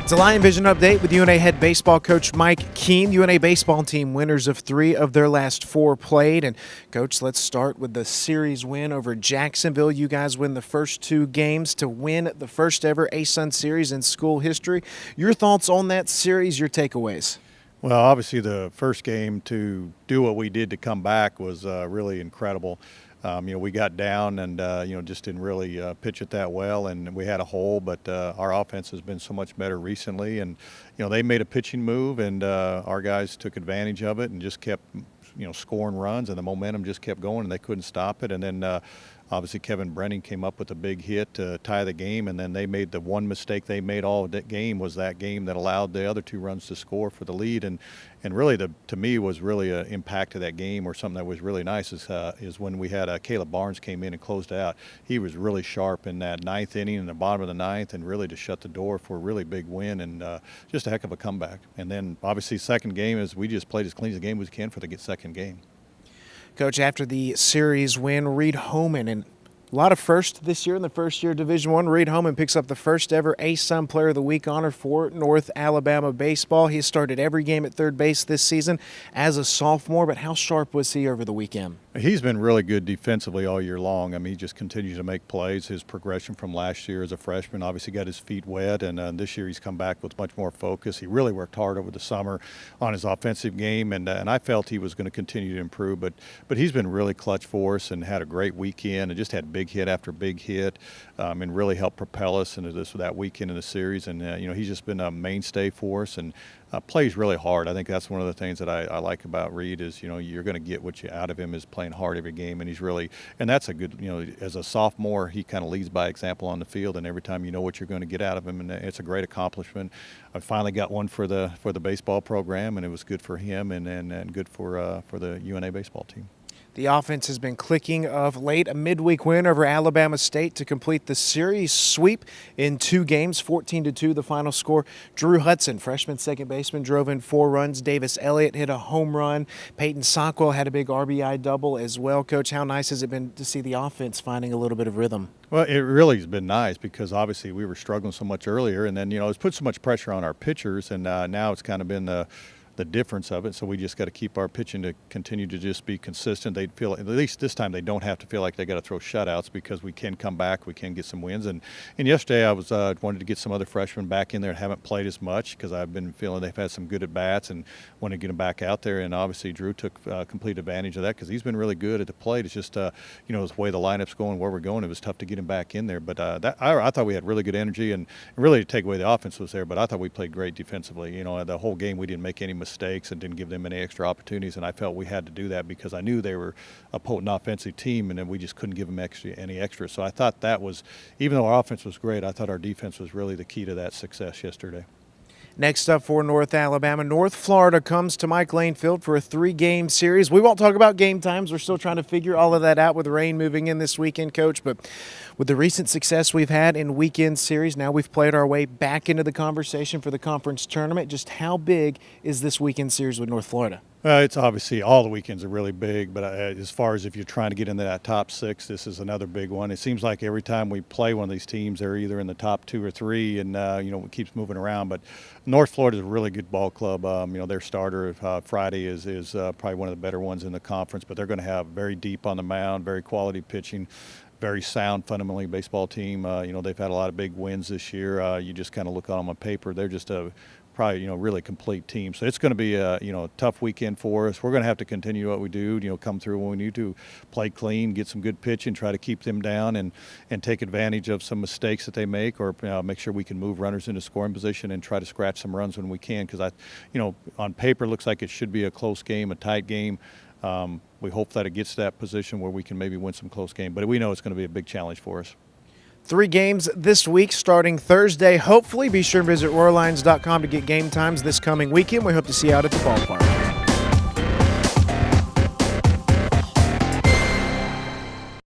It's a Lion Vision update with UNA head baseball coach Mike Keene. UNA baseball team winners of 3 of their last 4 played. And coach, let's start with the series win over Jacksonville. You guys win the first 2 games to win the first ever ASUN series in school history. Your thoughts on that series, your takeaways? Well, obviously the first game to do what we did to come back was really incredible. We got down and, just didn't really pitch it that well, and we had a hole, but our offense has been so much better recently. And, they made a pitching move, and our guys took advantage of it and just kept, scoring runs, and the momentum just kept going, and they couldn't stop it. And then obviously Kevin Brenning came up with a big hit to tie the game, and then they made the one mistake they made all that game was that game that allowed the other 2 runs to score for the lead. And really, to me, was really an impact of that game, or something that was really nice is when we had Caleb Barnes came in and closed out. He was really sharp in that 9th inning, in the bottom of the 9th, and really to shut the door for a really big win, and just a heck of a comeback. And then obviously second game is we just played as clean as the game we can for the second game. Coach, after the series win, Reed Homan, and a lot of firsts this year in the first year of Division I. Reed Homan picks up the first ever ASUN Player of the Week honor for North Alabama baseball. He started every game at third base this season as a sophomore, but how sharp was he over the weekend? He's been really good defensively all year long. I mean, he just continues to make plays. His progression from last year as a freshman obviously got his feet wet, and this year he's come back with much more focus. He really worked hard over the summer on his offensive game, and I felt he was going to continue to improve. But he's been really clutch for us and had a great weekend and just had big hit after big hit, and really helped propel us into that weekend in the series. And he's just been a mainstay for us and plays really hard. I think that's one of the things that I like about Reed is you're going to get what you out of him is playing hard every game, and he's really, and that's a good, as a sophomore he kind of leads by example on the field, and every time you know what you're going to get out of him, and it's a great accomplishment. I finally got one for the baseball program, and it was good for him and good for the UNA baseball team. The offense has been clicking of late. A midweek win over Alabama State to complete the series sweep in 2 games, 14-2 the final score. Drew Hudson, freshman second baseman, drove in 4 runs. Davis Elliott hit a home run. Peyton Sockwell had a big RBI double as well. Coach, how nice has it been to see the offense finding a little bit of rhythm? Well, it really has been nice because obviously we were struggling so much earlier, and then it's put so much pressure on our pitchers, and now it's kind of been the difference of it. So we just got to keep our pitching to continue to just be consistent. They'd feel, at least this time, they don't have to feel like they got to throw shutouts because we can come back, we can get some wins. And yesterday I was wanted to get some other freshmen back in there that haven't played as much because I've been feeling they've had some good at bats and want to get them back out there. And obviously Drew took complete advantage of that because he's been really good at the plate. It's just the way the lineup's going, where we're going, it was tough to get him back in there. But I thought we had really good energy, and really to take away the offense was there. But I thought we played great defensively. The whole game we didn't make any mistakes and didn't give them any extra opportunities, and I felt we had to do that because I knew they were a potent offensive team, and then we just couldn't give them any extra. So I thought that was, even though our offense was great, I thought our defense was really the key to that success yesterday. Next up for North Alabama, North Florida comes to Mike Lane Field for a 3-game series. We won't talk about game times. We're still trying to figure all of that out with rain moving in this weekend, Coach. But with the recent success we've had in weekend series, now we've played our way back into the conversation for the conference tournament. Just how big is this weekend series with North Florida? It's obviously all the weekends are really big, but as far as if you're trying to get into that top 6, this is another big one. It seems like every time we play one of these teams, they're either in the top 2 or 3, and it keeps moving around. But North Florida is a really good ball club. Their starter Friday is probably one of the better ones in the conference, but they're going to have very deep on the mound, very quality pitching. Very sound, fundamentally baseball team. They've had a lot of big wins this year. You just kind of look at them on paper. They're just probably really complete team. So it's going to be a tough weekend for us. We're going to have to continue what we do. Come through when we need to, play clean, get some good pitching, try to keep them down, and take advantage of some mistakes that they make, or make sure we can move runners into scoring position and try to scratch some runs when we can. Because on paper, it looks like it should be a close game, a tight game. We hope that it gets to that position where we can maybe win some close game, but we know it's going to be a big challenge for us. 3 games this week starting Thursday. Hopefully, be sure to visit RoarLions.com to get game times this coming weekend. We hope to see you out at the ballpark.